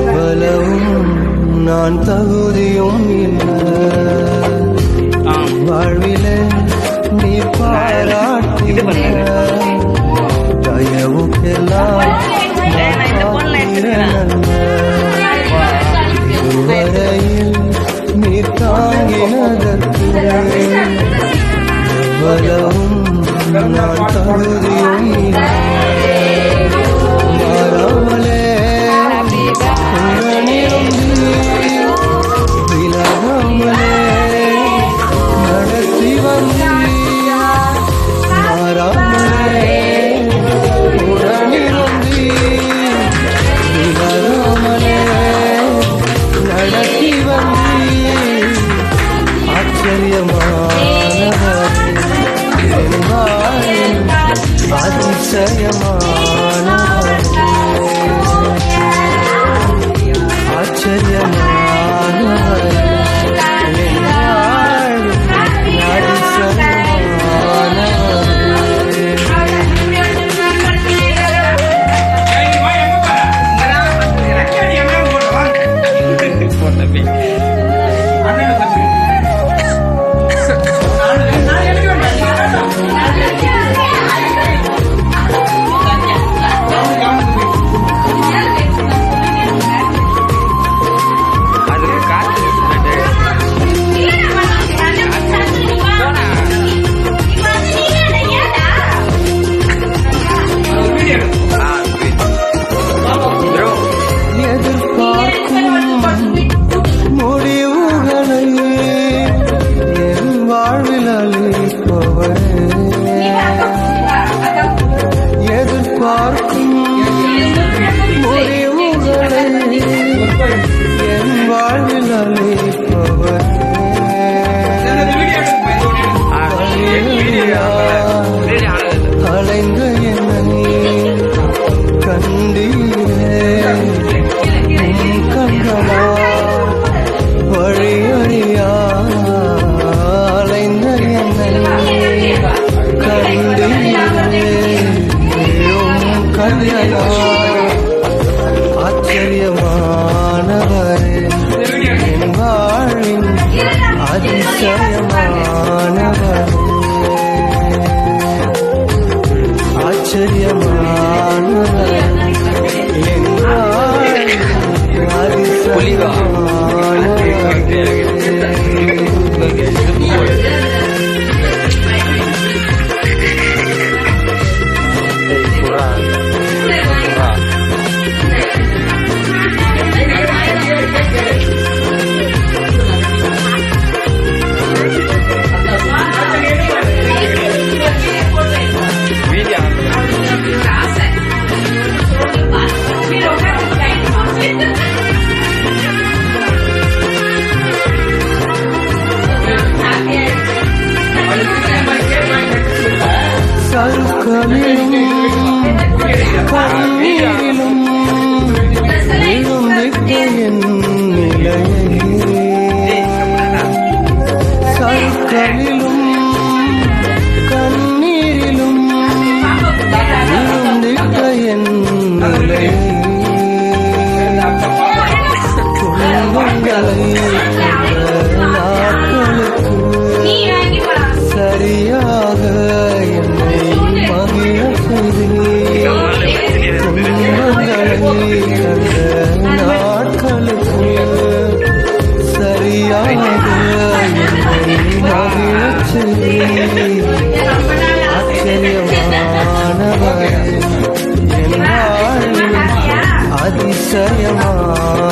பலவும் நான் தகுதியும் இல்லை வாழ்விலே நீ பாராட்டிய தயவுக்கெல்லாம் இதுவரையில் நீ தாங்கினதற்கு பலவும் நான் தகுதியும் இல்லை மாறாமலே விலகாமலே நடத்தி வந்தீயா மாறாமலே உடனிருந்தி விலகாமலே நடத்தி வந்தீ ஆச்சரியமானவர் அதிசயமானவர் ஆச்சரியமானவர் அலைந்த என்னை கண்டீரே கண்களா வழியறியா அலைந்த என்னை கண்டீரே கண்களா ஆச்சரியமானவரே என் வாழ்வின் அதிசயமானவர் ஆச்சரியமானவர் என் வாழ்வின் கண்ணீரிலும் விழுந்திட்ட என் நிலையை சருக்களிலும் கண்ணீரிலும் விழுந்திட்ட என் நிலையை துன்பங்களை நாட்களுக்கு சரியாக என்னை மகிழ நாட்களுக்கு சரியாக ஆச்சரியமானவர் என் அதிசயமான